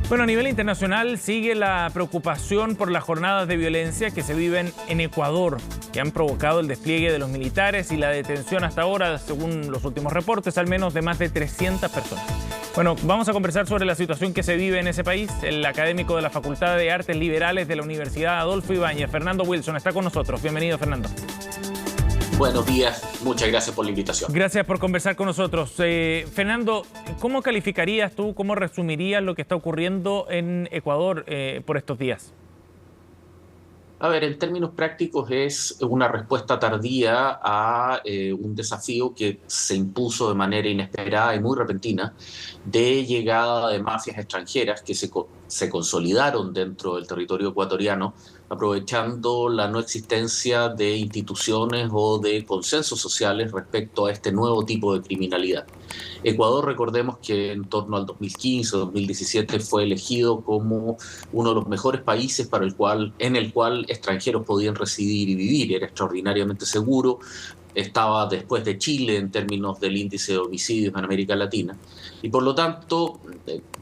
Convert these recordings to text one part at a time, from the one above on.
Bueno, a nivel internacional sigue la preocupación por las jornadas de violencia que se viven en Ecuador, que han provocado el despliegue de los militares y la detención hasta ahora, según los últimos reportes, al menos de más de 300 personas. Bueno, vamos a conversar sobre la situación que se vive en ese país. El académico de la Facultad de Artes Liberales de la Universidad Adolfo Ibáñez, Fernando Wilson, está con nosotros. Bienvenido, Fernando. Buenos días, muchas gracias por la invitación. Gracias por conversar con nosotros. Fernando, ¿cómo calificarías tú, cómo resumirías lo que está ocurriendo en Ecuador por estos días? A ver, en términos prácticos es una respuesta tardía a un desafío que se impuso de manera inesperada y muy repentina de llegada de mafias extranjeras que se consolidaron dentro del territorio ecuatoriano, aprovechando la no existencia de instituciones o de consensos sociales respecto a este nuevo tipo de criminalidad. Ecuador, recordemos que en torno al 2015 o 2017 fue elegido como uno de los mejores países en el cual extranjeros podían residir y vivir. Era extraordinariamente seguro, estaba después de Chile en términos del índice de homicidios en América Latina. Y por lo tanto,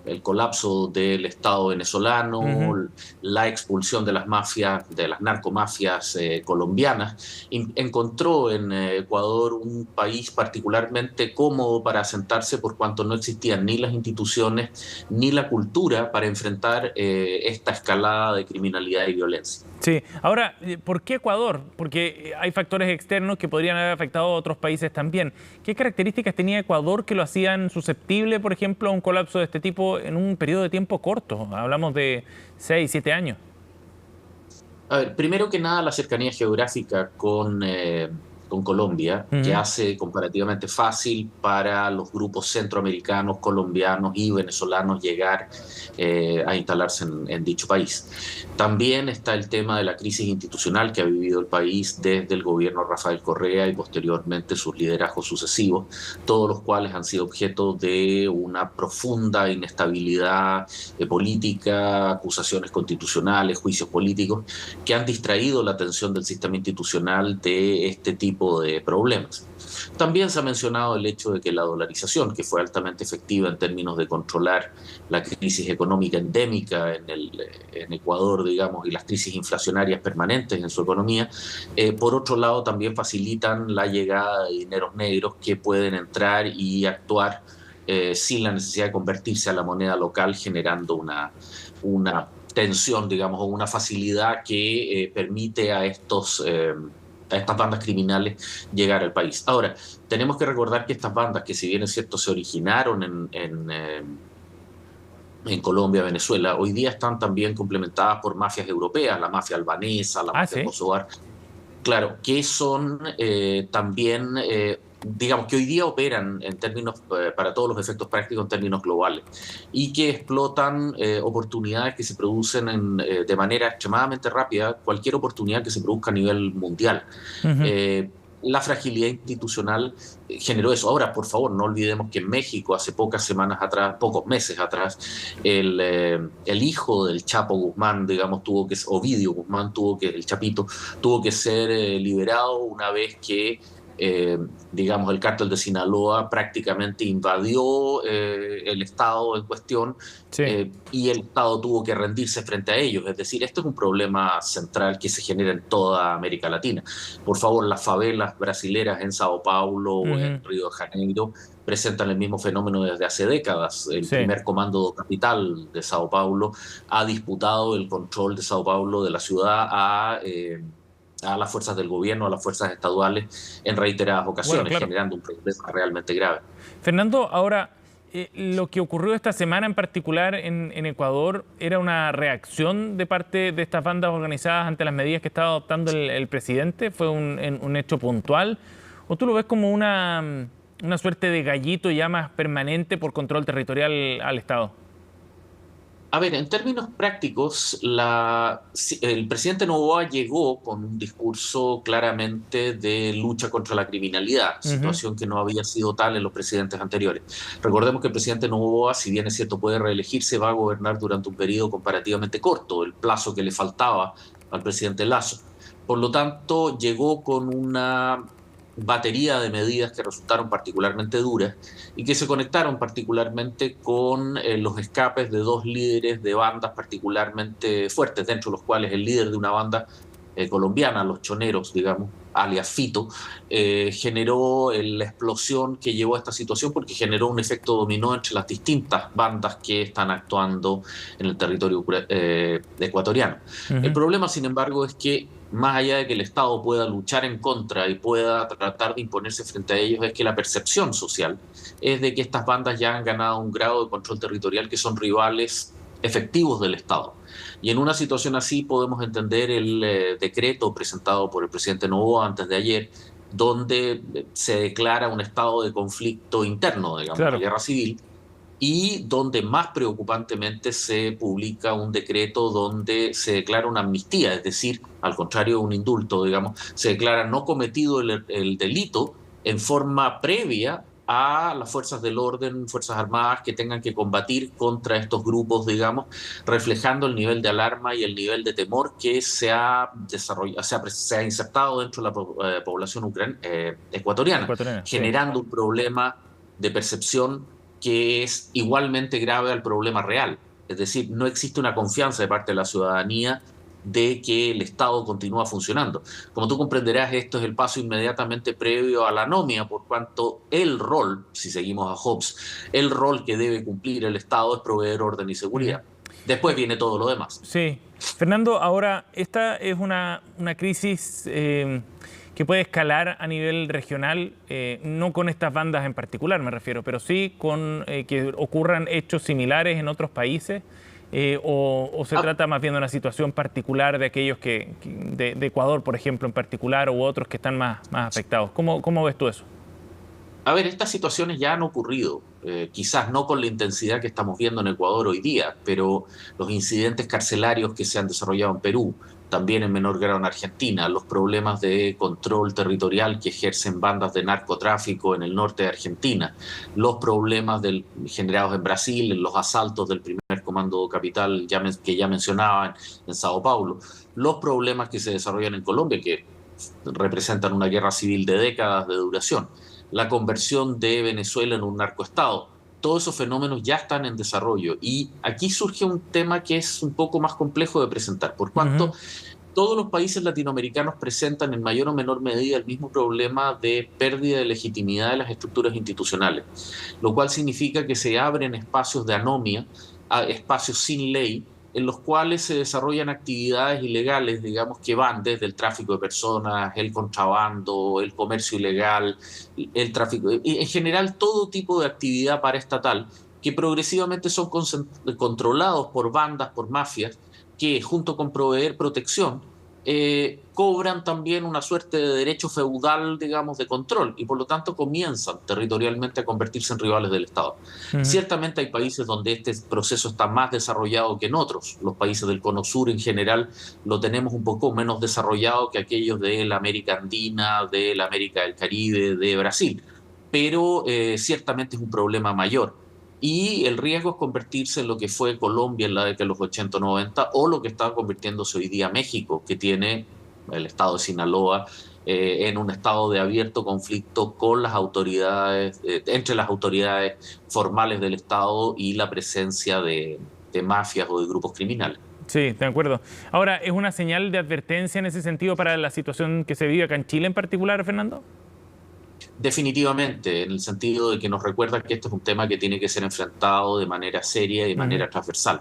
el colapso del Estado venezolano, la expulsión de las mafias, de las narcomafias colombianas, encontró en Ecuador un país particularmente cómodo para asentarse por cuanto no existían ni las instituciones ni la cultura para enfrentar esta escalada de criminalidad y violencia. Sí, ahora, ¿por qué Ecuador? Porque hay factores externos que podrían haber afectado a otros países también. ¿Qué características tenía Ecuador que lo hacían susceptible, por ejemplo, a un colapso de este tipo en un periodo de tiempo corto? Hablamos de 6, 7 años. A ver, primero que nada, la cercanía geográfica con Colombia, que hace comparativamente fácil para los grupos centroamericanos, colombianos y venezolanos llegar a instalarse en dicho país. También está el tema de la crisis institucional que ha vivido el país desde el gobierno de Rafael Correa y posteriormente sus liderazgos sucesivos, todos los cuales han sido objeto de una profunda inestabilidad política, acusaciones constitucionales, juicios políticos, que han distraído la atención del sistema institucional de este tipo de problemas. También se ha mencionado el hecho de que la dolarización, que fue altamente efectiva en términos de controlar la crisis económica endémica en Ecuador, digamos, y las crisis inflacionarias permanentes en su economía, por otro lado también facilitan la llegada de dineros negros que pueden entrar y actuar sin la necesidad de convertirse a la moneda local, generando una tensión, digamos, o una facilidad que permite a estas bandas criminales llegar al país. Ahora, tenemos que recordar que estas bandas, que si bien es cierto se originaron en Colombia, Venezuela, hoy día están también complementadas por mafias europeas, la mafia albanesa, la mafia kosovar, claro, que son también, digamos, que hoy día operan en términos, para todos los efectos prácticos, en términos globales, y que explotan oportunidades que se producen de manera extremadamente rápida, cualquier oportunidad que se produzca a nivel mundial. La fragilidad institucional generó eso. Ahora, por favor, no olvidemos que en México hace pocos meses atrás, el hijo del Chapo Guzmán, digamos, Ovidio Guzmán, el Chapito, tuvo que ser liberado una vez que digamos, el cártel de Sinaloa prácticamente invadió el estado en cuestión, y el estado tuvo que rendirse frente a ellos. Es decir, esto es un problema central que se genera en toda América Latina. Por favor, las favelas brasileras en Sao Paulo o en Río de Janeiro presentan el mismo fenómeno desde hace décadas. El primer comando capital de Sao Paulo ha disputado el control de Sao Paulo, de la ciudad, a las fuerzas del gobierno, a las fuerzas estaduales en reiteradas ocasiones, generando un problema realmente grave. Fernando, ahora, lo que ocurrió esta semana en particular en Ecuador era una reacción de parte de estas bandas organizadas ante las medidas que estaba adoptando el presidente. ¿Fue un hecho puntual? ¿O tú lo ves como una suerte de gallito ya más permanente por control territorial al Estado? A ver, en términos prácticos, el presidente Noboa llegó con un discurso claramente de lucha contra la criminalidad, situación que no había sido tal en los presidentes anteriores. Recordemos que el presidente Noboa, si bien es cierto puede reelegirse, va a gobernar durante un periodo comparativamente corto, el plazo que le faltaba al presidente Lasso. Por lo tanto, llegó con una batería de medidas que resultaron particularmente duras y que se conectaron particularmente con los escapes de dos líderes de bandas particularmente fuertes, dentro de los cuales el líder de una banda colombiana, Los Choneros, digamos, alias Fito, generó la explosión que llevó a esta situación, porque generó un efecto dominó entre las distintas bandas que están actuando en el territorio ecuatoriano. El problema, sin embargo, es que más allá de que el Estado pueda luchar en contra y pueda tratar de imponerse frente a ellos, es que la percepción social es de que estas bandas ya han ganado un grado de control territorial que son rivales efectivos del Estado. Y en una situación así podemos entender el decreto presentado por el presidente Noboa antes de ayer, donde se declara un estado de conflicto interno, digamos, una guerra civil, y donde más preocupantemente se publica un decreto donde se declara una amnistía, es decir, al contrario de un indulto, digamos, se declara no cometido el delito en forma previa a las fuerzas del orden, fuerzas armadas que tengan que combatir contra estos grupos, digamos, reflejando el nivel de alarma y el nivel de temor que se ha desarrollado, se ha insertado dentro de la población ecuatoriana, generando un problema de percepción que es igualmente grave al problema real. Es decir, no existe una confianza de parte de la ciudadanía de que el Estado continúa funcionando. Como tú comprenderás, esto es el paso inmediatamente previo a la anomia, por cuanto el rol, si seguimos a Hobbes, el rol que debe cumplir el Estado es proveer orden y seguridad. Después viene todo lo demás. Sí. Fernando, ahora, esta es una crisis que puede escalar a nivel regional, no con estas bandas en particular me refiero, pero sí con que ocurran hechos similares en otros países, o se trata más bien de una situación particular de aquellos de Ecuador, por ejemplo, en particular, u otros que están más afectados. ¿Cómo ves tú eso? A ver, estas situaciones ya han ocurrido, quizás no con la intensidad que estamos viendo en Ecuador hoy día, pero los incidentes carcelarios que se han desarrollado en Perú, también en menor grado en Argentina, los problemas de control territorial que ejercen bandas de narcotráfico en el norte de Argentina, los problemas generados en Brasil, los asaltos del primer comando capital que ya mencionaba en Sao Paulo, los problemas que se desarrollan en Colombia, que representan una guerra civil de décadas de duración, la conversión de Venezuela en un narcoestado. Todos esos fenómenos ya están en desarrollo y aquí surge un tema que es un poco más complejo de presentar, por cuanto todos los países latinoamericanos presentan en mayor o menor medida el mismo problema de pérdida de legitimidad de las estructuras institucionales, lo cual significa que se abren espacios de anomia, espacios sin ley, en los cuales se desarrollan actividades ilegales, digamos, que van desde el tráfico de personas, el contrabando, el comercio ilegal, el tráfico, en general todo tipo de actividad paraestatal que progresivamente son controlados por bandas, por mafias, que junto con proveer protección, cobran también una suerte de derecho feudal, digamos, de control, y por lo tanto comienzan territorialmente a convertirse en rivales del Estado. Ciertamente hay países donde este proceso está más desarrollado que en otros. Los países del Cono Sur en general lo tenemos un poco menos desarrollado que aquellos de la América Andina, de la América del Caribe, de Brasil, pero ciertamente es un problema mayor. Y el riesgo es convertirse en lo que fue Colombia en la década de los 80 o 90, o lo que está convirtiéndose hoy día México, que tiene el estado de Sinaloa en un estado de abierto conflicto con las autoridades, entre las autoridades formales del Estado y la presencia de mafias o de grupos criminales. Sí, de acuerdo. Ahora, ¿es una señal de advertencia en ese sentido para la situación que se vive acá en Chile en particular, Fernando? Definitivamente, en el sentido de que nos recuerda que esto es un tema que tiene que ser enfrentado de manera seria y de manera transversal.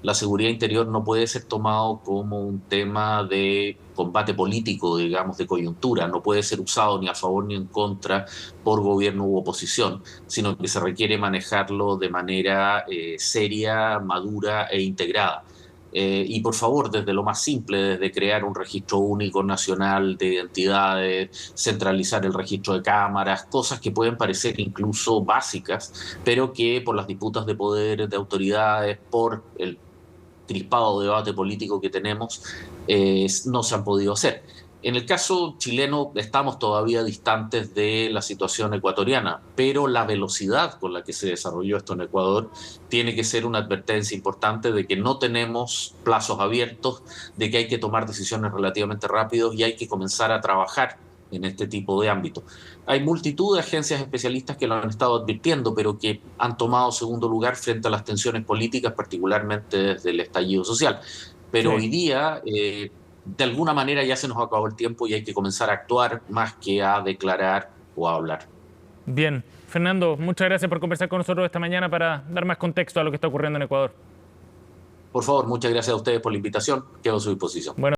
La seguridad interior no puede ser tomado como un tema de combate político, digamos, de coyuntura. No puede ser usado ni a favor ni en contra por gobierno u oposición, sino que se requiere manejarlo de manera seria, madura e integrada. Y por favor, desde lo más simple, desde crear un registro único nacional de identidades, centralizar el registro de cámaras, cosas que pueden parecer incluso básicas, pero que por las disputas de poder, de autoridades, por el crispado debate político que tenemos, no se han podido hacer. En el caso chileno estamos todavía distantes de la situación ecuatoriana, pero la velocidad con la que se desarrolló esto en Ecuador tiene que ser una advertencia importante de que no tenemos plazos abiertos, de que hay que tomar decisiones relativamente rápidos y hay que comenzar a trabajar en este tipo de ámbito. Hay multitud de agencias especialistas que lo han estado advirtiendo, pero que han tomado segundo lugar frente a las tensiones políticas, particularmente desde el estallido social. Pero hoy día, de alguna manera, ya se nos acabó el tiempo y hay que comenzar a actuar más que a declarar o a hablar. Bien. Fernando, muchas gracias por conversar con nosotros esta mañana para dar más contexto a lo que está ocurriendo en Ecuador. Por favor, muchas gracias a ustedes por la invitación. Quedo a su disposición. Bueno.